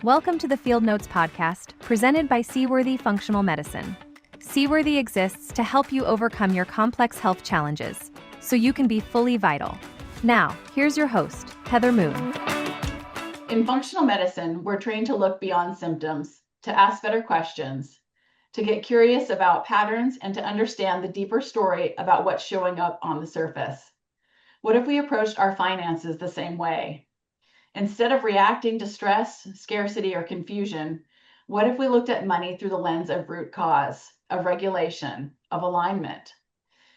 Welcome to the Field Notes podcast, presented by Seaworthy Functional Medicine. Seaworthy exists to help you overcome your complex health challenges, so you can be fully vital. Now, here's your host, Heather Moon. In functional medicine, we're trained to look beyond symptoms, to ask better questions, to get curious about patterns, and to understand the deeper story about what's showing up on the surface. What if we approached our finances the same way? Instead of reacting to stress, scarcity, or confusion, what if we looked at money through the lens of root cause, of regulation, of alignment?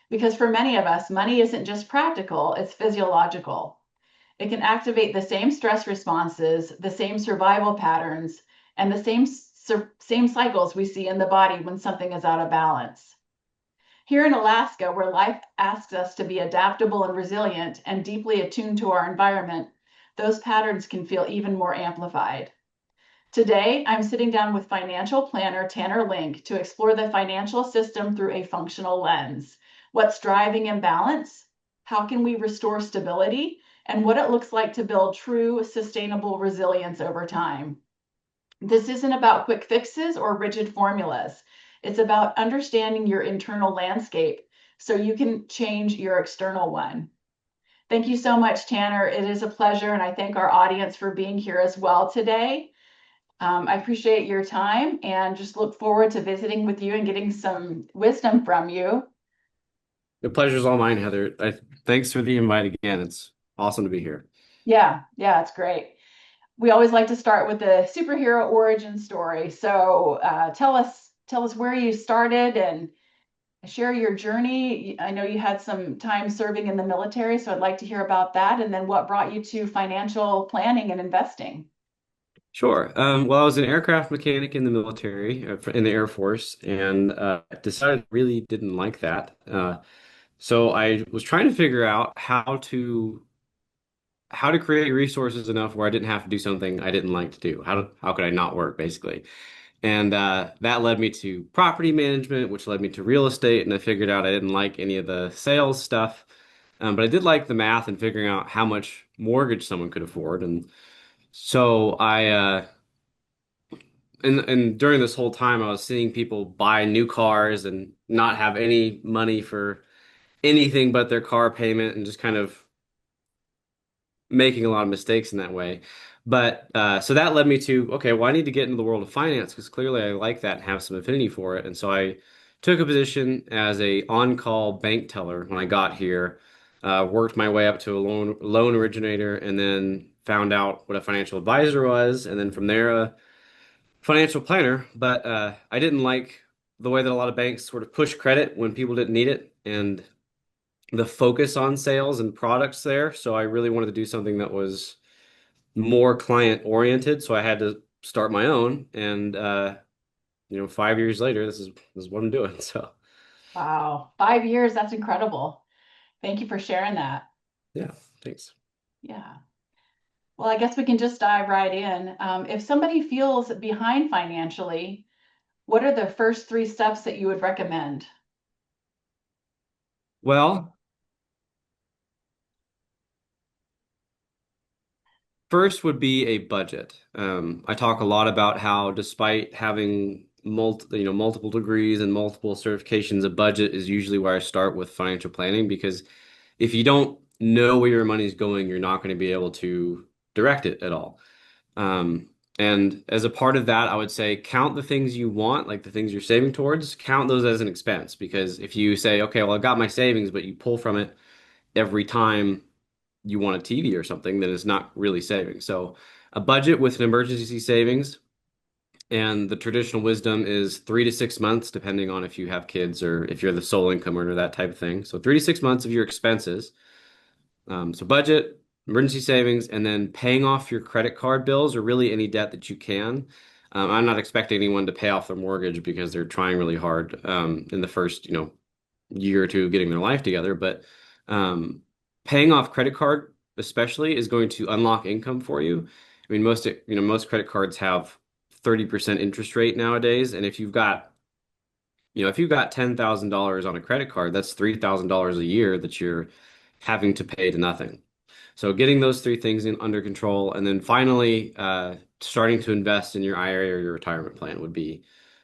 Because for many of us, money isn't just practical, it's physiological. It can activate the same stress responses, the same survival patterns, and the same cycles we see in the body when something is out of balance. Here in Alaska, where life asks us to be adaptable and resilient and deeply attuned to our environment, those patterns can feel even more amplified. Today, I'm sitting down with financial planner Tanner Link to explore the financial system through a functional lens. What's driving imbalance? How can we restore stability? And what it looks like to build true, sustainable resilience over time. This isn't about quick fixes or rigid formulas. It's about understanding your internal landscape so you can change your external one. Thank you so much, Tanner. It is a pleasure, and I thank our audience for being here as well today. I appreciate your time and just look forward to visiting with you and getting some wisdom from you. The pleasure's all mine, Heather. Thanks for the invite again. It's awesome to be here. Yeah, it's great. We always like to start with the superhero origin story. So tell us where you started and share your journey. I know you had some time serving in the military, so I'd like to hear about that. And then what brought you to financial planning and investing? Sure. Well, I was an aircraft mechanic in the military, in the Air Force, and decided I really didn't like that. So I was trying to figure out how to create resources enough where I didn't have to do something I didn't like to do. How could I not work, basically? And that led me to property management, which led me to real estate. And I figured out I didn't like any of the sales stuff. But I did like the math and figuring out how much mortgage someone could afford. And so and during this whole time, I was seeing people buy new cars and not have any money for anything but their car payment and just kind of making a lot of mistakes in that way. But so that led me to, okay, well, I need to get into the world of finance because clearly I like that and have some affinity for it. And so I took a position as a on-call bank teller when I got here, worked my way up to a loan originator, and then found out what a financial advisor was, and then from there a financial planner. But I didn't like the way that a lot of banks sort of push credit when people didn't need it, and the focus on sales and products there. So I really wanted to do something that was more client oriented. So I had to start my own. And 5 years later, this is what I'm doing. So Wow, 5 years, that's incredible. Thank you for sharing that. yeah, thanks. Yeah. Well, I guess we can just dive right in. If somebody feels behind financially, what are the first three steps that you would recommend? Well, first would be a budget. I talk a lot about how despite having multiple degrees and multiple certifications, a budget is usually where I start with financial planning because if you don't know where your money's going, you're not going to be able to direct it at all. And as a part of that, I would say count the things you want, like the things you're saving towards, count those as an expense. Because if you say, okay, well, I got my savings, but you pull from it every time you want a TV or something, then it's not really saving. So a budget with an emergency savings and the traditional wisdom is 3 to 6 months, depending on if you have kids or if you're the sole income earner, that type of thing. So 3 to 6 months of your expenses. So budget, emergency savings, and then paying off your credit card bills or really any debt that you can. I'm not expecting anyone to pay off their mortgage because they're trying really hard in the first, year or two of getting their life together. But paying off credit card especially is going to unlock income for you. I mean, most credit cards have 30% interest rate nowadays, and if you've got $10,000 on a credit card, that's $3,000 a year that you're having to pay to nothing. So getting those three things under control, and then finally starting to invest in your IRA or your retirement plan would be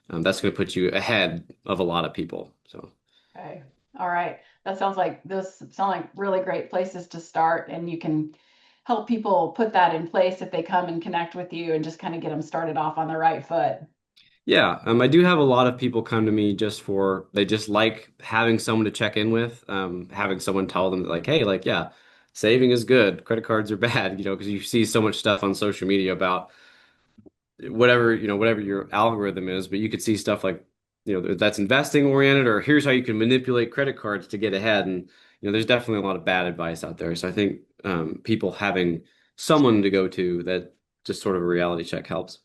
that's going to put you ahead of a lot of people. So Okay. All right. That sounds like those sound like really great places to start, and you can help people put that in place if they come and connect with you and just kind of get them started off on the right foot. yeah, I do have a lot of people come to me just for they just like having someone to check in with, having someone tell them that, like, hey, like, yeah, saving is good, credit cards are bad, because you see so much stuff on social media about whatever, whatever your algorithm is, but you could see stuff like, that's investing oriented, or here's how you can manipulate credit cards to get ahead. And, there's definitely a lot of bad advice out there. So I think people having someone to go to that just sort of a reality check helps.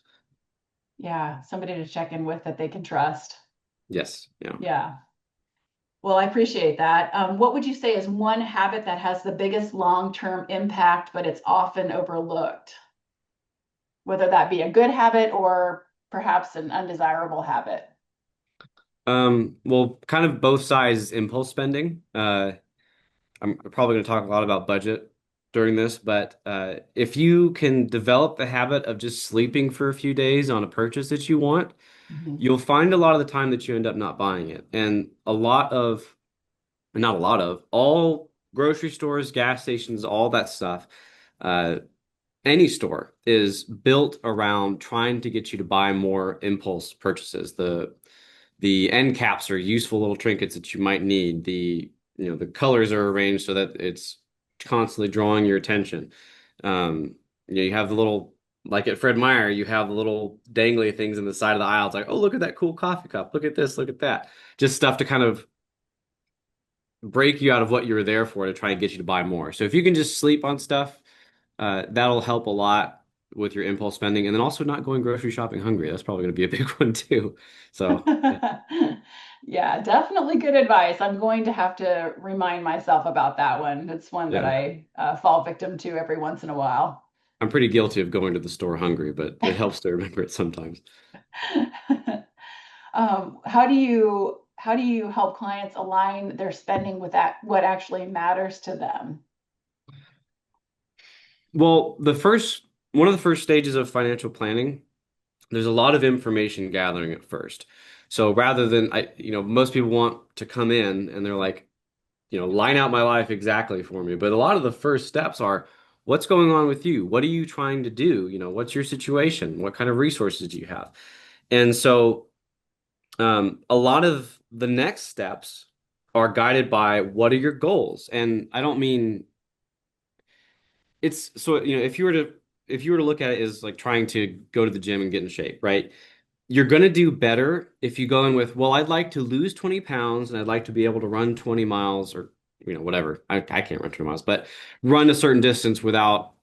Yeah, somebody to check in with that they can trust. Yes. Yeah. Yeah. Well, I appreciate that. What would you say is one habit that has the biggest long-term impact, but it's often overlooked? Whether that be a good habit or perhaps an undesirable habit. Well, kind of both sides impulse spending. I'm probably going to talk a lot about budget during this, but if you can develop the habit of just sleeping for a few days on a purchase that you want, Mhm. you'll find a lot of the time that you end up not buying it. And not a lot of, all grocery stores, gas stations, all that stuff, uh, any store is built around trying to get you to buy more impulse purchases. The end caps are useful little trinkets that you might need. The colors are arranged so that it's constantly drawing your attention. You have the little, like at Fred Meyer, you have the little dangly things in the side of the aisle. It's like, oh, look at that cool coffee cup. Look at this. Look at that. Just stuff to kind of break you out of what you were there for to try and get you to buy more. So if you can just sleep on stuff, that'll help a lot with your impulse spending, and then also not going grocery shopping hungry. That's probably going to be a big one too. So yeah, Yeah, definitely good advice. I'm going to have to remind myself about that one. It's one that yeah. I fall victim to every once in a while. I'm pretty guilty of going to the store hungry, but it helps to remember it sometimes. How do you help clients align their spending with that what actually matters to them? Well, one of the first stages of financial planning, there's a lot of information gathering at first. So rather than most people want to come in and they're like, line out my life exactly for me. But a lot of the first steps are, what's going on with you? What are you trying to do? What's your situation? What kind of resources do you have? And so a lot of the next steps are guided by what are your goals? And I don't mean it's so, if you were to look at it as like trying to go to the gym and get in shape, right? You're going to do better if you go in with, well, I'd like to lose 20 pounds and I'd like to be able to run 20 miles or, whatever. I can't run 20 miles, but run a certain distance without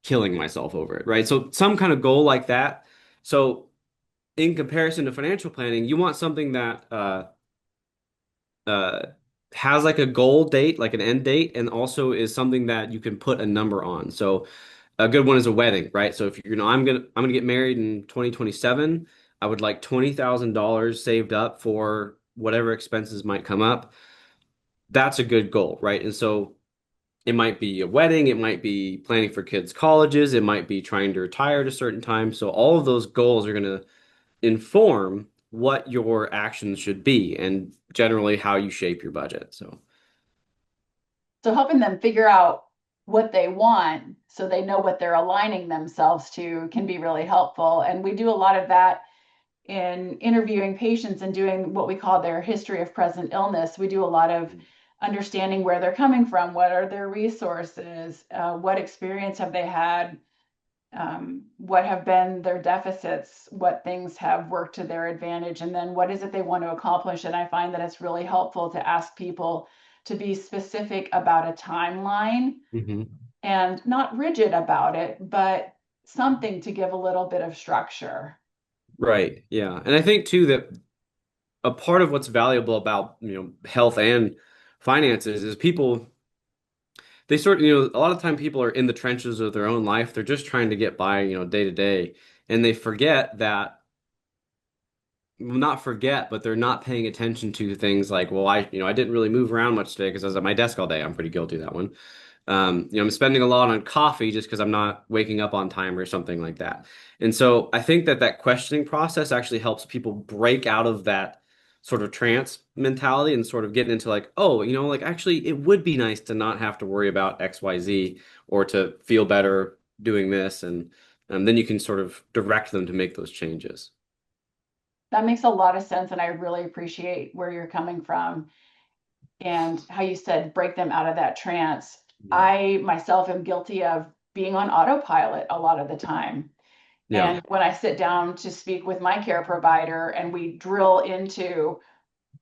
killing myself over it, right? So some kind of goal like that. So in comparison to financial planning, you want something that uh, has like a goal date, like an end date, and also is something that you can put a number on. So a good one is a wedding, right? So if I'm gonna get married in 2027, I would like $20,000 saved up for whatever expenses might come up. That's a good goal, right? And so it might be a wedding, it might be planning for kids' colleges, it might be trying to retire at a certain time. So all of those goals are gonna inform what your actions should be and generally how you shape your budget. So So helping them figure out what they want so they know what they're aligning themselves to can be really helpful. And we do a lot of that in interviewing patients and doing what we call their history of present illness. We do a lot of understanding where they're coming from, what are their resources, what experience have they had, what have been their deficits, what things have worked to their advantage, and then what is it they want to accomplish. And I find that it's really helpful to ask people to be specific about a timeline mhm. and not rigid about it, but something to give a little bit of structure. Right. Yeah. And I think too that a part of what's valuable about, health and finances is people they sort of, a lot of time people are in the trenches of their own life. They're just trying to get by, day to day, and they forget that well, not forget, but they're not paying attention to things like, well, I didn't really move around much today because I was at my desk all day. I'm pretty guilty of that one. I'm spending a lot on coffee just because I'm not waking up on time or something like that. And so I think that that questioning process actually helps people break out of that sort of trance mentality and sort of getting into like, oh, like actually it would be nice to not have to worry about XYZ or to feel better doing this. And then you can sort of direct them to make those changes. That makes a lot of sense, and I really appreciate where you're coming from and how you said break them out of that trance. Yeah. I myself am guilty of being on autopilot a lot of the time. Yeah. And when I sit down to speak with my care provider and we drill into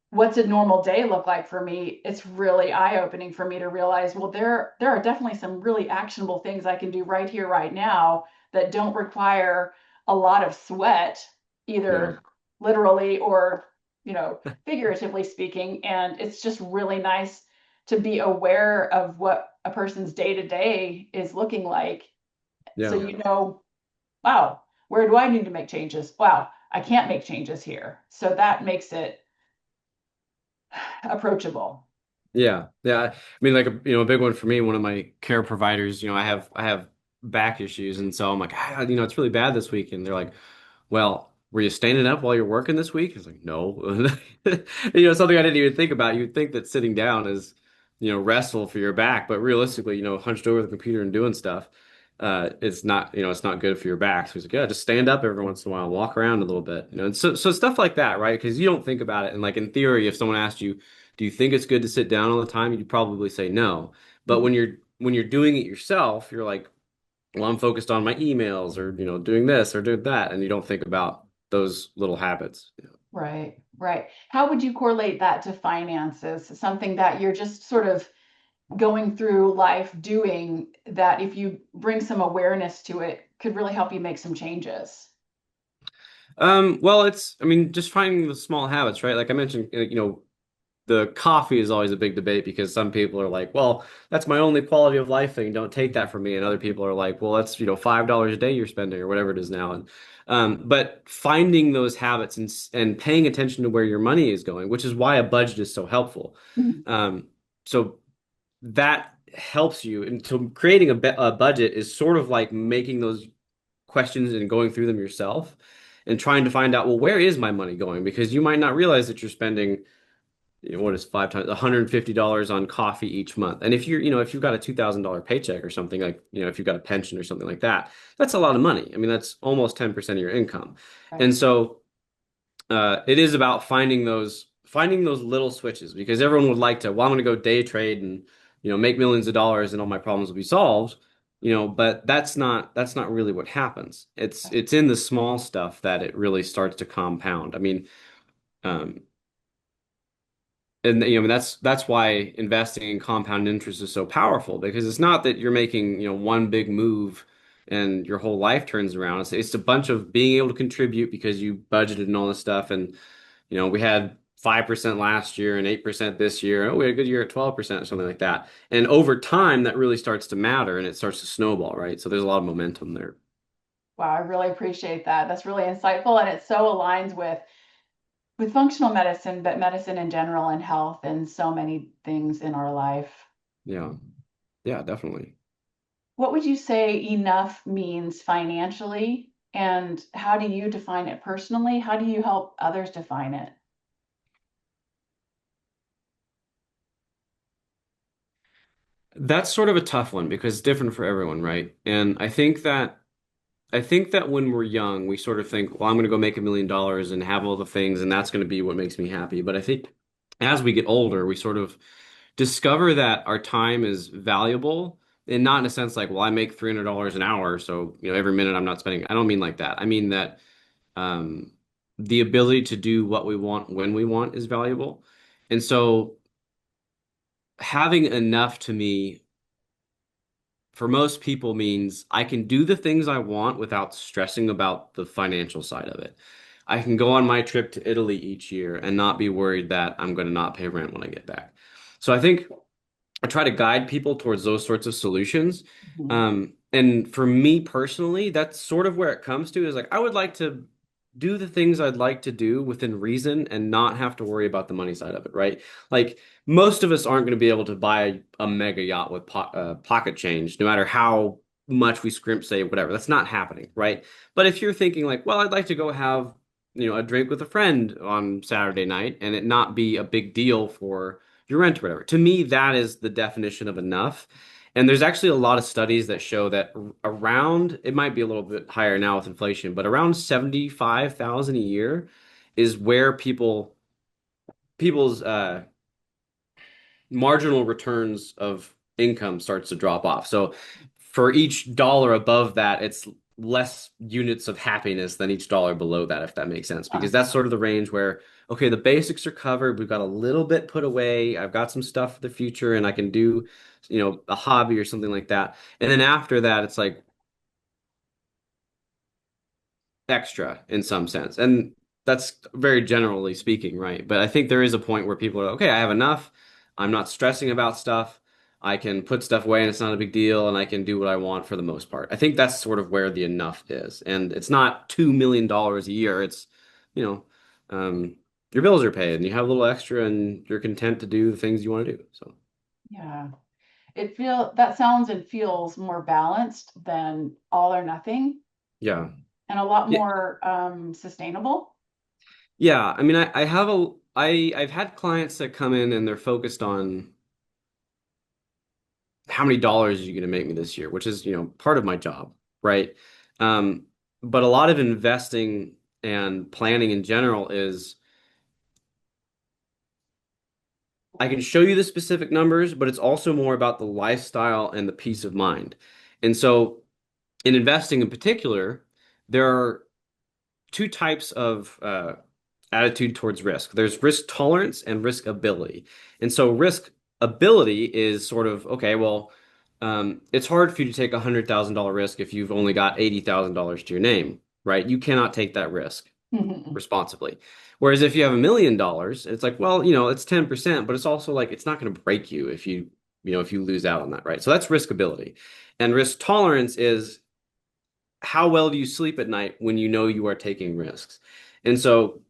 what's a normal day look like for me, it's really eye-opening for me to realize, well, there are definitely some really actionable things I can do right here, right now that don't require a lot of sweat, Yeah. either literally or, figuratively speaking. And it's just really nice to be aware of what a person's day to day is looking like. So, Yeah. wow, where do I need to make changes? Wow, I can't make changes here. So that makes it approachable. Yeah, yeah. I mean, like a big one for me. One of my care providers. I have back issues, and so I'm like, it's really bad this week. And they're like, well, were you standing up while you're working this week? I was like, no. Something I didn't even think about. You'd think that sitting down is, restful for your back, but realistically, hunched over the computer and doing stuff, it's not good for your back. So he's like, yeah, just stand up every once in a while, walk around a little bit, and so stuff like that, right? Because you don't think about it, and like in theory, if someone asked you, do you think it's good to sit down all the time? You'd probably say no. But Mhm. when you're doing it yourself, you're like, well, I'm focused on my emails or, doing this or doing that. And you don't think about those little habits. Right, right. How would you correlate that to finances? Something that you're just sort of going through life doing that if you bring some awareness to it could really help you make some changes. Well, I mean, just finding the small habits, right? Like I mentioned, the coffee is always a big debate because some people are like, well, that's my only quality of life thing. Don't take that from me. And other people are like, well, that's, $5 a day you're spending or whatever it is now. And but finding those habits and paying attention to where your money is going, which is why a budget is so helpful. Mhm. So that helps you. And so creating a budget is sort of like making those questions and going through them yourself and trying to find out, well, where is my money going? Because you might not realize that you're spending what is five times $150 on coffee each month. And if you've got a $2,000 paycheck or something like, if you've got a pension or something like that, that's a lot of money. I mean, that's almost 10% of your income. Right. And so it is about finding those little switches because everyone would like to, well, I'm going to go day trade and, make millions of dollars and all my problems will be solved. But that's not really what happens. It's in the small stuff that it really starts to compound. I mean, um, and that's why investing in compound interest is so powerful because it's not that you're making, one big move and your whole life turns around. It's a bunch of being able to contribute because you budgeted and all this stuff. And, we had 5% last year and 8% this year. Oh, we had a good year at 12% or something like that. And over time, that really starts to matter and it starts to snowball, right? So there's a lot of momentum there. Wow, I really appreciate that. That's really insightful, and it so aligns with functional medicine, but medicine in general and health and so many things in our life. Yeah. Yeah, definitely. What would you say enough means financially, and how do you define it personally? How do you help others define it? That's sort of a tough one because it's different for everyone, right? And I think that when we're young, we sort of think, well, I'm going to go make $1 million and have all the things, and that's going to be what makes me happy. But I think as we get older, we sort of discover that our time is valuable and not in a sense like, well, I make $300 an hour, so every minute I'm not spending. I don't mean like that. I mean that um, the ability to do what we want when we want is valuable. And so having enough to me for most people means I can do the things I want without stressing about the financial side of it. I can go on my trip to Italy each year and not be worried that I'm going to not pay rent when I get back. So I think I try to guide people towards those sorts of solutions. Mhm. And for me personally, that's sort of where it comes to is like I would like to. do the things I'd like to do within reason and not have to worry about the money side of it, right? Like most of us aren't going to be able to buy a mega yacht with pocket change, no matter how much we scrimp, save, whatever. That's not happening, right? But if you're thinking like, well, I'd like to go have, a drink with a friend on Saturday night and it not be a big deal for your rent or whatever. To me, that is the definition of enough. And there's actually a lot of studies that show that around, it might be a little bit higher now with inflation, but around 75,000 a year is where people's marginal returns of income starts to drop off. So for each dollar above that, it's less units of happiness than each dollar below that, if that makes sense. Because that's sort of the range where, okay, the basics are covered. We've got a little bit put away. I've got some stuff for the future and I can do, a hobby or something like that. And then after that, it's like extra in some sense. And that's very generally speaking, right? But I think there is a point where people are, okay, I have enough. I'm not stressing about stuff. I can put stuff away and it's not a big deal and I can do what I want for the most part. I think that's sort of where the enough is. And it's not $2 million a year. It's, you know, um, your bills are paid and you have a little extra and you're content to do the things you want to do. So, Yeah. That sounds and feels more balanced than all or nothing yeah. and a lot Yeah. more sustainable. Yeah. I mean, I've had clients that come in and they're focused on how many dollars are you going to make me this year, which is, part of my job, right? Um, but a lot of investing and planning in general is I can show you the specific numbers, but it's also more about the lifestyle and the peace of mind. And so in investing in particular, there are two types of attitude towards risk. There's risk tolerance and risk ability. And so risk ability is sort of, okay, well, it's hard for you to take $100,000 risk if you've only got $80,000 to your name, right? You cannot take that risk responsibly. Whereas if you have $1 million, it's like, well, it's 10%, but it's also like it's not going to break you if you lose out on that, right? So that's risk ability. And risk tolerance is how well do you sleep at night when you know you are taking risks? And so,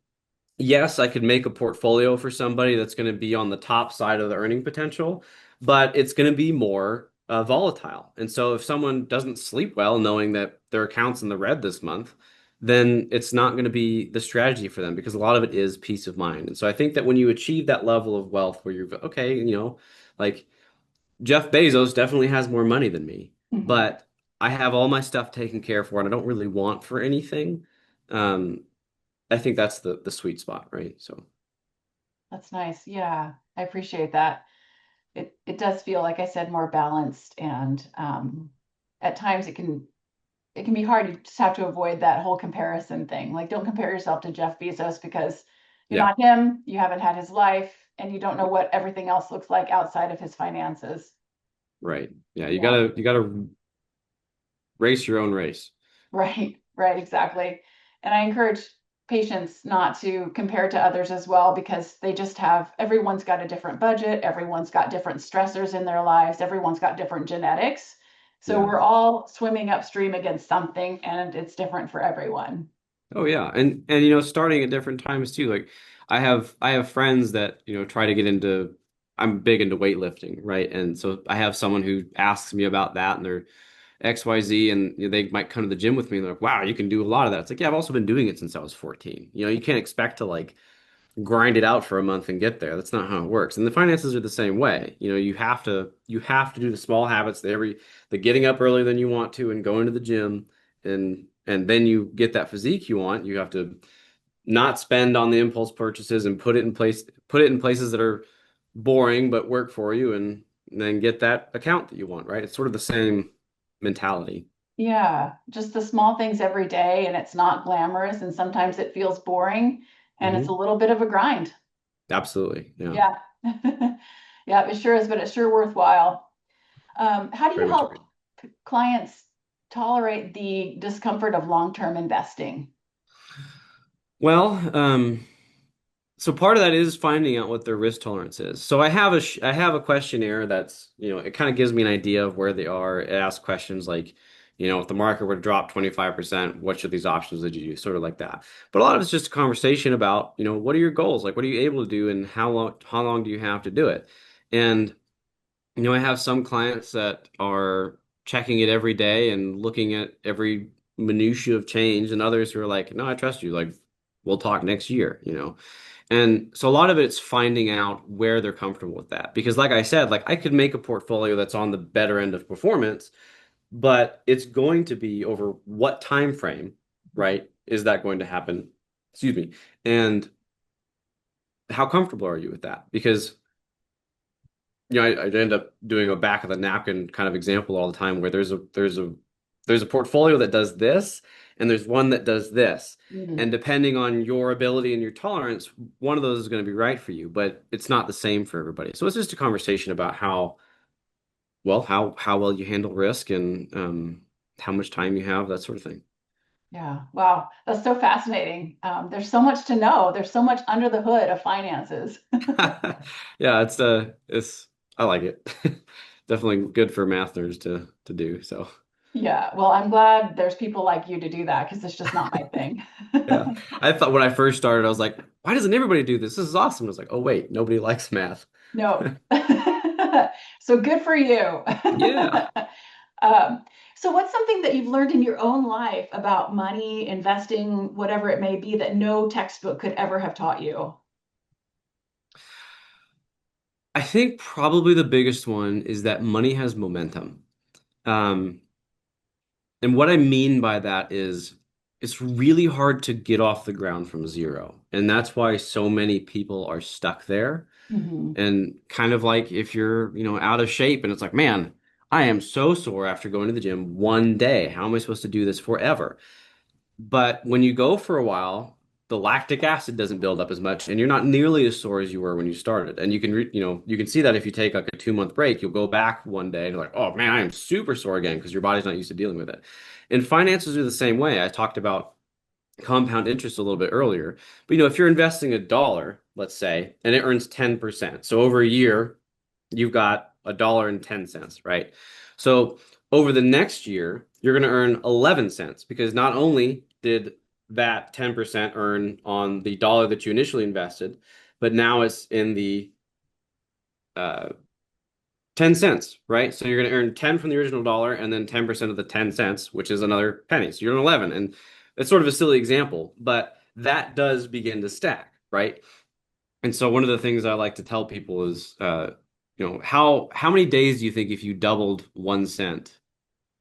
yes, I could make a portfolio for somebody that's going to be on the top side of the earning potential, but it's going to be more volatile. And so, if someone doesn't sleep well, knowing that their account's in the red this month, then it's not going to be the strategy for them because a lot of it is peace of mind. And so, I think that when you achieve that level of wealth where you're okay, like Jeff Bezos definitely has more money than me, but I have all my stuff taken care for and I don't really want for anything. Um, I think that's the sweet spot, right? So That's nice. Yeah, I appreciate that. It does feel, like I said, more balanced, and at times it can be hard. You just have to avoid that whole comparison thing. Like, don't compare yourself to Jeff Bezos because you're yeah, not him, you haven't had his life, and you don't know what everything else looks like outside of his finances. right. Yeah, you Yeah, gotta race your own race. right, right, exactly. And I encourage patients not to compare to others as well because everyone's got a different budget, everyone's got different stressors in their lives, everyone's got different genetics. So Yeah. we're all swimming upstream against something and it's different for everyone. Oh yeah. And starting at different times too. Like I have friends that, try to get into I'm big into weightlifting, right? And so I have someone who asks me about that and they're XYZ and they might come to the gym with me and they're like, wow, you can do a lot of that. It's like, yeah, I've also been doing it since I was 14. You can't expect to like grind it out for a month and get there. That's not how it works. And the finances are the same way. You have to do the small habits, the getting up earlier than you want to and going to the gym and then you get that physique you want. You have to not spend on the impulse purchases and put it in places that are boring but work for you and then get that account that you want, right? It's sort of the same mentality. Yeah, just the small things every day, and it's not glamorous, and sometimes it feels boring, and it's a Hmm. little bit of a grind. Absolutely. Yeah. Yeah. Yeah, it sure is, but it's sure worthwhile. How do you Very much help agreed. clients tolerate the discomfort of long-term investing? Well, so part of that is finding out what their risk tolerance is. So I have a questionnaire that's, it kind of gives me an idea of where they are. It asks questions like, If the market were to drop 25%, what should these options that you do? Sort of like that. But a lot of it's just a conversation about, what are your goals? Like, what are you able to do and how long do you have to do it? And, I have some clients that are checking it every day and looking at every minutia of change, and others who are like, no, I trust you. Like, we'll talk next year. And so a lot of it's finding out where they're comfortable with that. Because like I said, like I could make a portfolio that's on the better end of performance, but it's going to be over what time frame, right? Is that going to happen? Excuse me. And how comfortable are you with that? Because I end up doing a back of the napkin kind of example all the time where there's a portfolio that does this and there's one that does this. Mhm. And depending on your ability and your tolerance, one of those is going to be right for you, but it's not the same for everybody. So it's just a conversation about how well you handle risk and how much time you have, that sort of thing. Yeah. Wow. That's so fascinating. There's so much to know. There's so much under the hood of finances. Yeah, it's I like it. Definitely good for math nerds to do. So Yeah. Well, I'm glad there's people like you to do that because it's just not my thing. yeah. I thought when I first started, I was like, why doesn't everybody do this? This is awesome. I was like, oh wait, nobody likes math. No. So good for you. Yeah. Um, so what's something that you've learned in your own life about money, investing, whatever it may be, that no textbook could ever have taught you? I think probably the biggest one is that money has momentum. Um, and what I mean by that is it's really hard to get off the ground from zero. And that's why so many people are stuck there. Hmm. And kind of like if you're, out of shape and it's like, man, I am so sore after going to the gym one day. How am I supposed to do this forever? But when you go for a while, the lactic acid doesn't build up as much, and you're not nearly as sore as you were when you started. And you can see that if you take like a 2 month break, you'll go back one day and you're like, oh man, I am super sore again because your body's not used to dealing with it. And finances are the same way. I talked about compound interest a little bit earlier, but if you're investing $1, let's say, and it earns 10%, so over a year, you've got $1.10, right? So over the next year, you're going to earn 11 cents because not only did that 10% earn on the dollar that you initially invested, but now it's in the uh, 10 cents, right? So you're going to earn 10 from the original dollar and then 10% of the 10 cents, which is another penny. So you're on 11. And it's sort of a silly example, but that does begin to stack, right? And so one of the things I like to tell people is, how many days do you think if you doubled 1 cent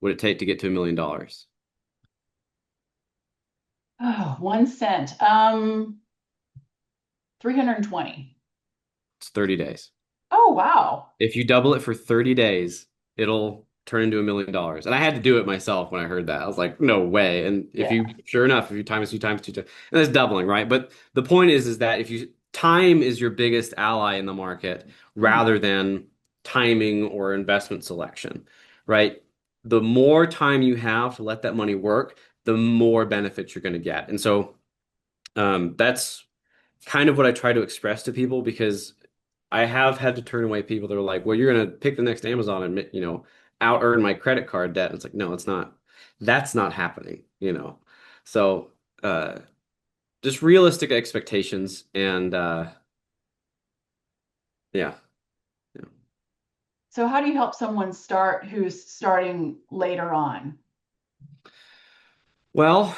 would it take to get to $1 million? Oh, 1 cent. 320. It's 30 days. Oh, wow. If you double it for 30 days, it'll turn into $1 million. And I had to do it myself when I heard that. I was like, no way. And Yeah. sure enough, if you times two times two, and that's doubling, right? But the point is that time is your biggest ally in the market Mhm. rather than timing or investment selection, right? The more time you have to let that money work, the more benefits you're going to get. And so that's kind of what I try to express to people because I have had to turn away people that are like, well, you're going to pick the next Amazon and, out earn my credit card debt. And it's like, no, it's not. That's not happening. So, just realistic expectations and, yeah. Yeah. So how do you help someone start who's starting later on? Well,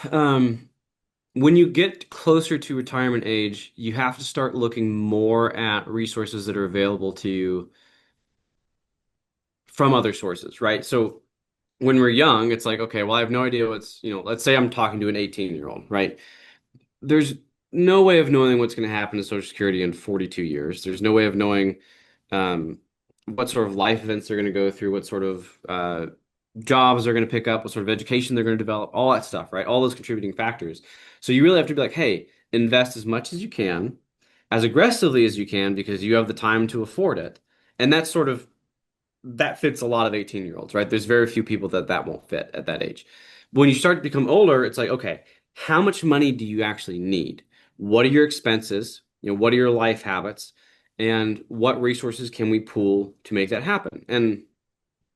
when you get closer to retirement age, you have to start looking more at resources that are available to you from other sources, right? So when we're young, it's like, okay, well, I have no idea let's say I'm talking to an 18-year-old, right? There's no way of knowing what's going to happen to Social Security in 42 years. There's no way of knowing um, what sort of life events they're going to go through, what sort of jobs they're going to pick up, what sort of education they're going to develop, all that stuff, right? All those contributing factors. So you really have to be like, hey, invest as much as you can, as aggressively as you can, because you have the time to afford it. And that fits a lot of 18-year-olds, right? There's very few people that won't fit at that age. When you start to become older, it's like, okay, how much money do you actually need? What are your expenses? What are your life habits? And what resources can we pool to make that happen? And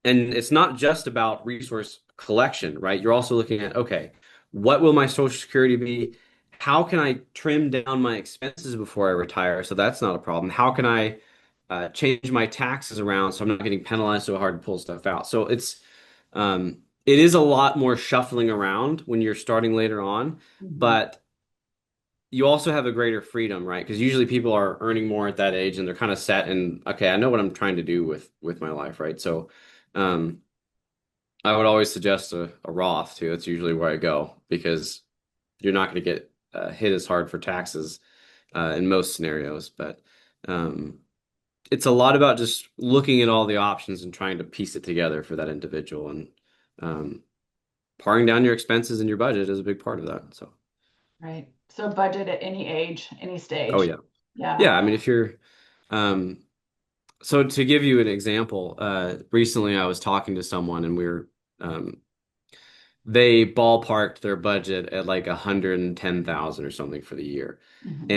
it's not just about resource collection, right? You're also looking at, okay, what will my Social Security be? How can I trim down my expenses before I retire? So that's not a problem. How can I change my taxes around so I'm not getting penalized so hard to pull stuff out? So it is a lot more shuffling around when you're starting later on, Mhm. but you also have a greater freedom, right? Because usually people are earning more at that age and they're kind of set and okay, I know what I'm trying to do with my life, right? So um I would always suggest a Roth too. That's usually where I go because you're not going to get hit as hard for taxes in most scenarios. But um, it's a lot about just looking at all the options and trying to piece it together for that individual. And um, paring down your expenses and your budget is a big part of that. So, Right. So budget at any age, any oh stage. yeah, Yeah. yeah. I mean, if you're um, so to give you an example, recently I was talking to someone and we were they ballparked their budget at like 110,000 or something for the year. Mhm.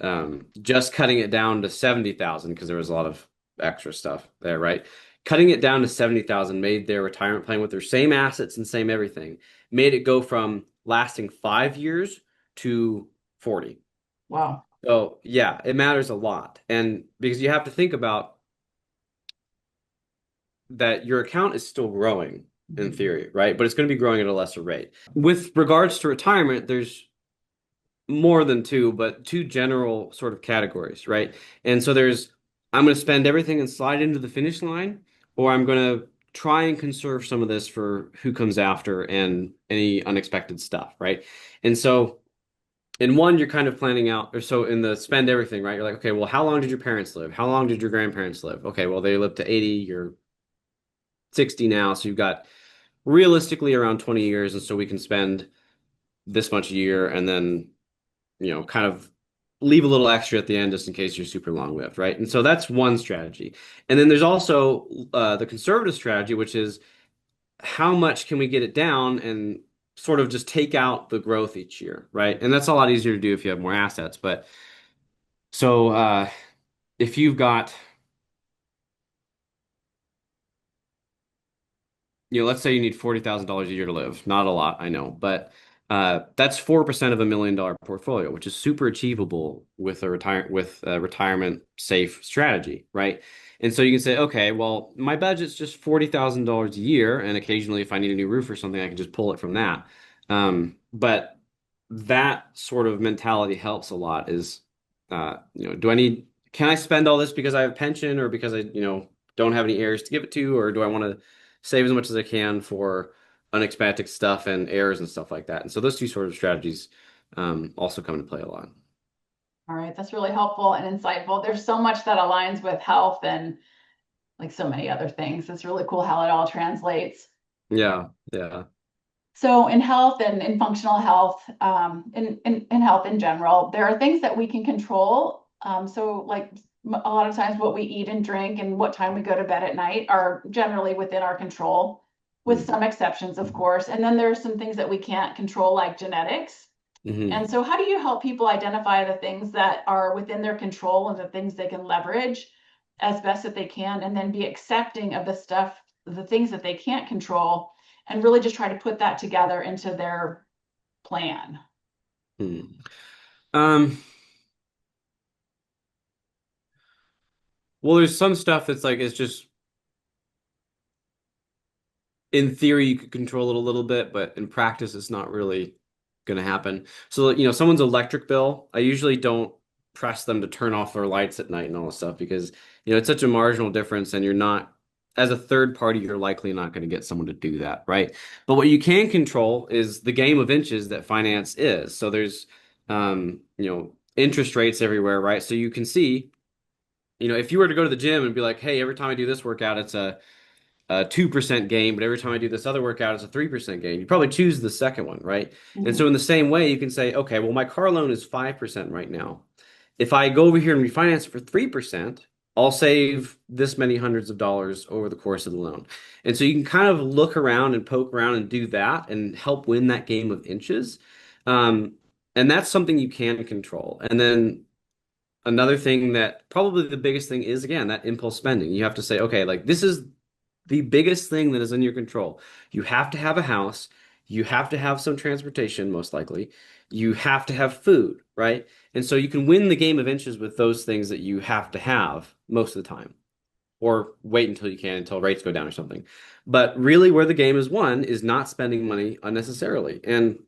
And just cutting it down to 70,000 because there was a lot of extra stuff there, right? Cutting it down to 70,000 made their retirement plan with their same assets and same everything, made it go from lasting 5 years to 40. Wow. So yeah, it matters a lot. And because you have to think about that your account is still growing in Mhm. theory, right? But it's going to be growing at a lesser rate. With regards to retirement, there's more than two, but two general sort of categories, right? And so there's I'm going to spend everything and slide into the finish line, or I'm going to try and conserve some of this for who comes after and any unexpected stuff, right? And so in one, you're kind of planning out, or so in the spend everything, right? You're like, okay, well, how long did your parents live? How long did your grandparents live? Okay, well, they lived to 80, you're 60 now, so you've got realistically around 20 years, and so we can spend this much a year and then kind of leave a little extra at the end just in case you're super long lived, right? And so that's one strategy. And then there's also the conservative strategy, which is how much can we get it down and sort of just take out the growth each year, right? And that's a lot easier to do if you have more assets. But so if you've got let's say you need $40,000 a year to live. Not a lot, I know, but that's 4% of $1 million portfolio, which is super achievable with a retirement safe strategy, right? And so you can say, okay, well, my budget's just $40,000 a year, and occasionally, if I need a new roof or something, I can just pull it from that. But that sort of mentality helps a lot. Do I need? Can I spend all this because I have pension, or because I don't have any heirs to give it to, or do I want to save as much as I can for unexpected stuff and errors and stuff like that. And so those two sort of strategies also come into play a lot. All right. That's really helpful and insightful. There's so much that aligns with health and like so many other things. It's really cool how it all translates. Yeah, yeah. So in health and in functional health, in health in general, there are things that we can control. So like a lot of times what we eat and drink and what time we go to bed at night are generally within our control, with Mm-hmm. some exceptions, of course. And then there's some things that we can't control, like genetics. Mm-hmm. And so how do you help people identify the things that are within their control and the things they can leverage as best that they can, and then be accepting of the things that they can't control, and really just try to put that together into their plan? Hmm. Um, well, there's some stuff that's like it's just in theory you could control it a little bit, but in practice it's not really going to happen. So, someone's electric bill, I usually don't press them to turn off their lights at night and all this stuff because, it's such a marginal difference and you're not, as a third party, you're likely not going to get someone to do that, right? But what you can control is the game of inches that finance is. So there's, interest rates everywhere, right? So you can see, if you were to go to the gym and be like, hey, every time I do this workout, it's a 2% gain, but every time I do this other workout, it's a 3% gain. You probably choose the second one, right? And so Mhm. in the same way, you can say, okay, well, my car loan is 5% right now. If I go over here and refinance it for 3%, I'll save this many hundreds of dollars over the course of the loan. And so you can kind of look around and poke around and do that and help win that game of inches. Um, and that's something you can control. And then another thing that probably the biggest thing is, again, that impulse spending. You have to say, okay, like this is the biggest thing that is in your control. You have to have a house. You have to have some transportation, most likely. You have to have food, right? And so you can win the game of inches with those things that you have to have most of the time, or wait until you can, until rates go down or something. But really, where the game is won is not spending money unnecessarily. And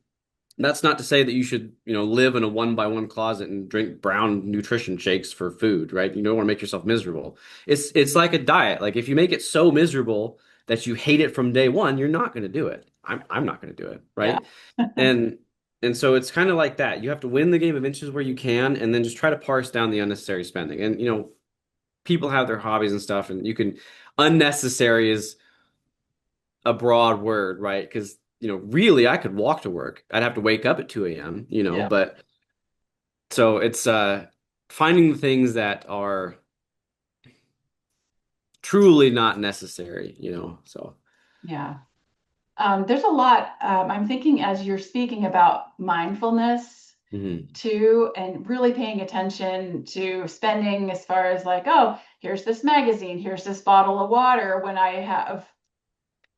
that's not to say that you should, live in a one by one closet and drink brown nutrition shakes for food, right? You don't want to make yourself miserable. It's like a diet. Like if you make it so miserable that you hate it from day one, you're not going to do it. I'm not going to do it, Yeah. right? And and so it's kind of like that. You have to win the game of inches where you can, and then just try to parse down the unnecessary spending. And people have their hobbies and stuff, and you can unnecessary is a broad word, right? Because really, I could walk to work. I'd have to wake up at 2 a.m., Yeah. but so it's finding the things that are truly not necessary, so. Yeah. There's a lot. I'm thinking as you're speaking about mindfulness Mhm. too, and really paying attention to spending as far as like, oh, here's this magazine, here's this bottle of water when I have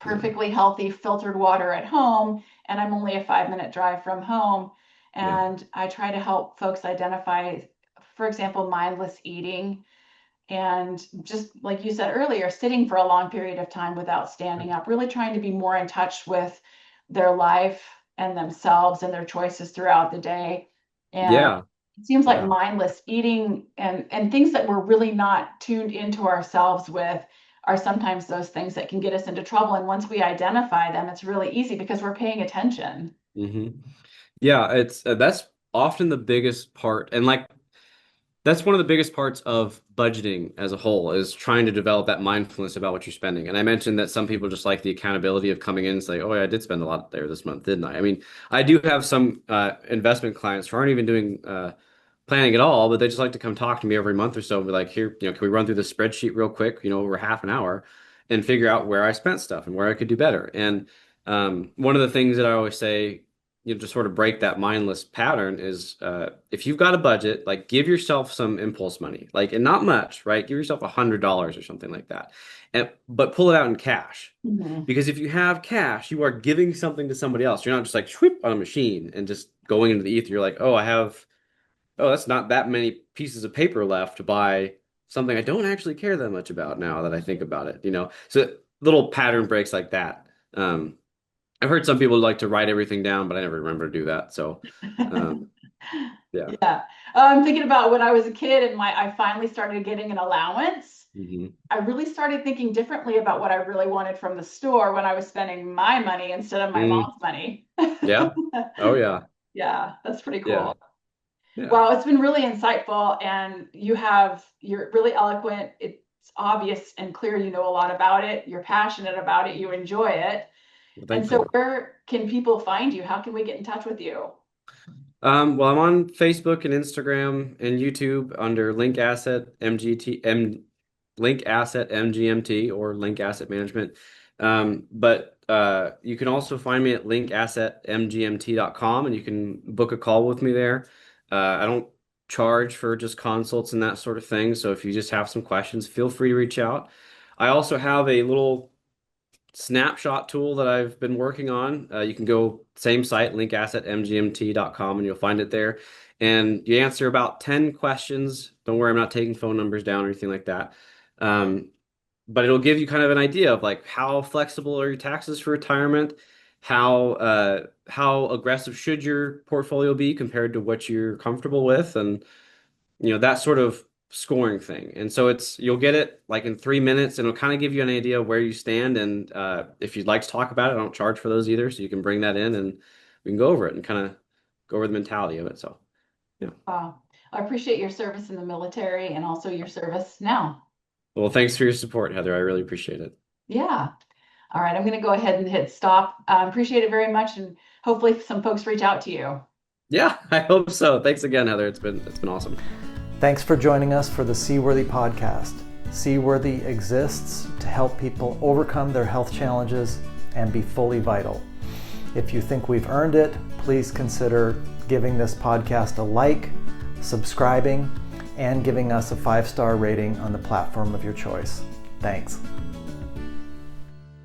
Yeah. perfectly healthy filtered water at home and I'm only a 5-minute drive from home. Yeah. And I try to help folks identify, for example, mindless eating. And just like you said earlier, sitting for a long period of time without standing up, really trying to be more in touch with their life and themselves and their choices throughout the day. And Yeah. it seems like Yeah. mindless eating and things that we're really not tuned into ourselves with are sometimes those things that can get us into trouble. And once we identify them, it's really easy because we're paying attention. hmm Yeah, it's that's often the biggest part. And like that's one of the biggest parts of budgeting as a whole is trying to develop that mindfulness about what you're spending. And I mentioned that some people just like the accountability of coming in and say, "Oh, yeah, I did spend a lot there this month, didn't I?" I mean, I do have some investment clients who aren't even doing planning at all, but they just like to come talk to me every month or so and be like, "Here, can we run through the spreadsheet real quick, over half an hour and figure out where I spent stuff and where I could do better." And one of the things that I always say, to sort of break that mindless pattern is if you've got a budget, like give yourself some impulse money, like, and not much, right? Give yourself $100 or something like that, but pull it out in cash. Mhm. Because if you have cash, you are giving something to somebody else. You're not just like sweep on a machine and just going into the ether. You're like, oh, that's not that many pieces of paper left to buy something I don't actually care that much about now that I think about it. So little pattern breaks like that. I've heard some people like to write everything down, but I never remember to do that. So, um, yeah. Yeah. I'm thinking about when I was a kid and I finally started getting an allowance. hmm I really started thinking differently about what I really wanted from the store when I was spending my money instead of my mm mom's money. Yeah. Oh, yeah. Yeah, that's pretty Yeah. cool. Yeah. Well, it's been really insightful and you're really eloquent. It's obvious and clear you know a lot about it. You're passionate about it. You enjoy it. Well, And thank so you. where can people find you? How can we get in touch with you? Well, I'm on Facebook and Instagram and YouTube under Link Asset Link Asset MGMT or Link Asset Management. But you can also find me at linkassetmgmt.com and you can book a call with me there. I don't charge for just consults and that sort of thing. So if you just have some questions, feel free to reach out. I also have a little snapshot tool that I've been working on. You can go same site, linkassetmgmt.com, and you'll find it there. And you answer about 10 questions. Don't worry, I'm not taking phone numbers down or anything like that. Um, but it'll give you kind of an idea of like how flexible are your taxes for retirement, how aggressive should your portfolio be compared to what you're comfortable with, and that sort of scoring thing. And so you'll get it like in 3 minutes and it'll kind of give you an idea of where you stand. And if you'd like to talk about it, I don't charge for those either. So you can bring that in and we can go over it and kind of go over the mentality of it. So, yeah. Wow. I appreciate your service in the military and also your service now. Well, thanks for your support, Heather. I really appreciate it. Yeah. All right. I'm going to go ahead and hit stop. Appreciate it very much. And hopefully some folks reach out to you. Yeah, I hope so. Thanks again, Heather. It's been awesome. Thanks for joining us for the Seaworthy podcast. Seaworthy exists to help people overcome their health challenges and be fully vital. If you think we've earned it, please consider giving this podcast a like, subscribing, and giving us a 5-star rating on the platform of your choice. Thanks.